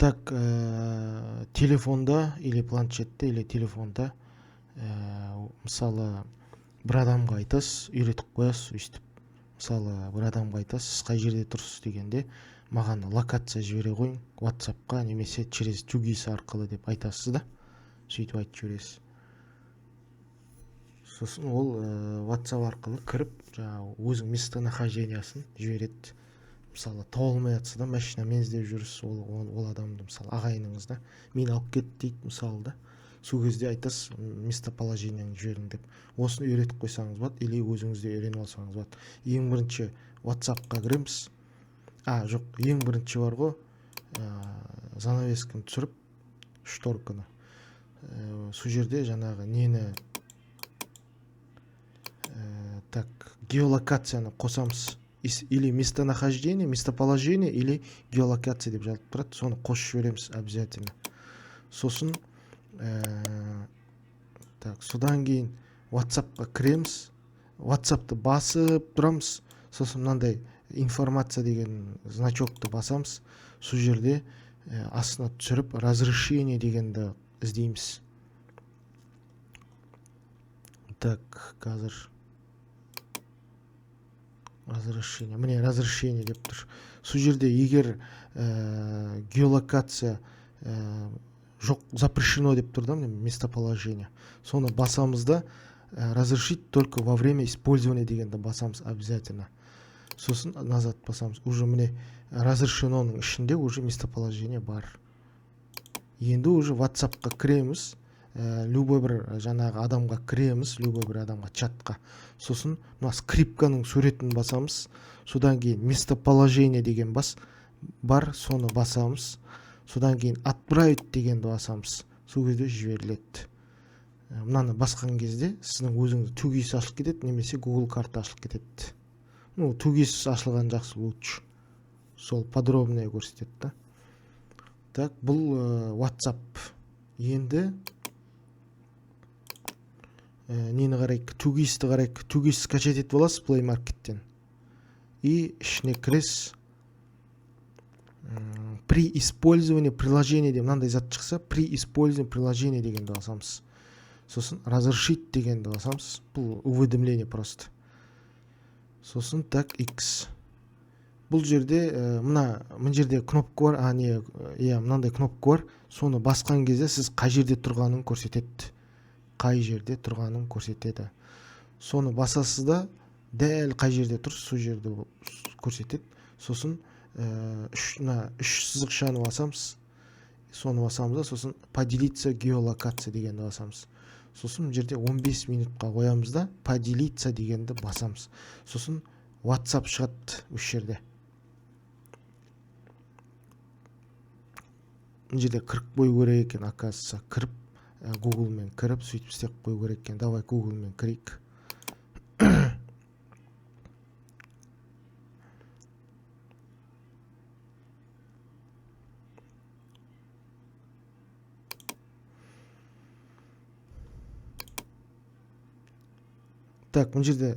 Так, телефонда или планшетте или телефонда мысалы бір адамға айтасыз, үйретіп қоясыз өйстіп. Мысалы бір адамға айтасыз, сіз қай жерде тұрсыз дегенде, маған локация жібере қойың WhatsApp-қа немесе через QGIS арқылы деп айтасыз да, сөйтіп айтып жібересіз. Сосын ол WhatsApp арқылы кіріп, жаңағы өзің местонахождениесін жібереді. Мысалы табылмай жатса да машинамен іздеп жүрсіз ол адамды, мысалы ағайыныңыз да, мені алып кетті дейді мысалы да, сол кезде айтасыз местоположениеңді жіберің деп. Осыны үйретіп қойсаңыз болады, или өзіңіз де үйреніп алсаңыз болады. Ең бірінші WhatsApp-қа кіреміз. Жоқ, ең бірінші бар ғой, занавесканы түсіріп, шторканы. Сол жерде жаңағы нені, геолокацияны қосамыз. Или местонахождение, местоположение, или геолокация деп жазылып тұрады. Соны қосып жібереміз обязательно. Сосын содан кейін WhatsApp-қа кіреміз. WhatsApp-ты басып тұрамыз. Сосын мынандай информация деген значокты басамыз. Сол жерде астына түсіріп разрешение дегенді іздейміз. Так, қазір разрешение. Міне разрешение деп тұр. Сол жерде егер геолокация жоқ, запрещено деп тұр да, местоположение. Соны басамыз да, разрешить только во время использования дегенді басамыз обязательно. Сосын назад басамыз. Уже міне разрешеноның ішінде уже местоположение бар. Енді уже WhatsApp-қа кіреміз. Любой бір жаңағы адамға кіреміз, любой бір адамға чатқа. Сосын скрипканың суретін басамыз. Содан кейін местоположение деген бар, соны басамыз. Содан кейін отправить дегенді басамыз. Сол кезде жіберіледі. Мынаны басқан кезде сіздің өзіңіз QGIS ашылып кетеді, немесе Google карта ашылып кетеді. QGIS ашылған жақсы лучше. Сол подробнее көрсетеді да. Так, бұл WhatsApp. Енді нені қарайық, QGIS-ті қарайық. QGIS скачать етіп аласыз Play Market-тен. И ішіне кіресіз. При использовании приложения деп мынандай зат шықса, при использовании приложения дегенді басамыз. Сосын разрешить дегенді басамыз. Бұл уведомление просто. Сосын так X. Бұл жерде мына жерде кнопка бар, мынандай кнопка бар. Соны басқан кезде сіз қай жерде тұрғанын көрсетеді. Қай жерде тұрғанын көрсетеді. Соны басасыз да, дәл қай жерде тұрсыз, сол жерде көрсетеді. Сосын үш сызықшаны басамыз. Соны басамыз да, сосын поделиться геолокация дегенді басамыз. Сосын жерде 15 минутқа қоямыз да, поделиться дегенді басамыз. Сосын WhatsApp шығады үш жерде. Жерде кіріп қою керек екен, оказывается, кіріп Google-мен кіріп, сөйтіп істеп қою керек екен. Давай Google-мен кірейік. Так, бұл жерде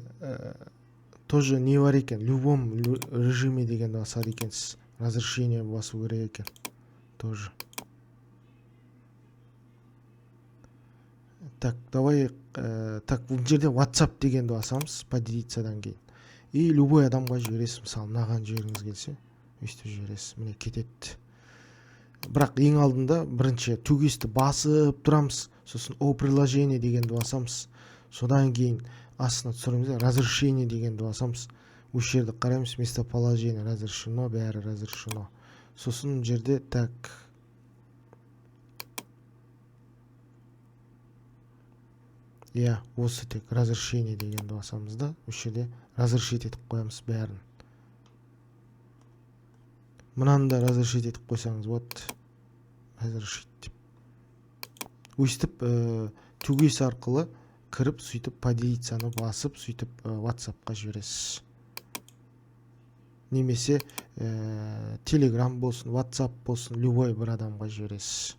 тоже не бар екен. Любом режиме дегенді басады екенсіз. Разрешение басу керек екен. Тоже. Так, давай, бұл жерде WhatsApp дегенді басамыз, поделицадан кейін. И любой адамға жібересіз, мысалы, мынаған жібергіңіз келсе, өйстіп жібересіз, міне кетеді. Бірақ ең алдында бірінші QGIS-ті басып тұрамыз, сосын о приложение дегенді басамыз. Содан кейін астына түсіреміз, разрешение дегенді басамыз. Осы жерді қараймыз, местоположение разрешено, бәрі разрешено. Сосын жерде так. Осы тек разрешение дегенді басамыз да, осы жерде разрешить етіп қоямыз бәрін. Мынаны да разрешить етіп қойсаңыз болады. Разрешить деп. Өйстіп QGIS арқылы кіріп, сөйтіп поделицаны басып, сөйтіп WhatsApp-қа жібересіз. Немесе Telegram болсын, WhatsApp болсын, любой бір адамға жібересіз.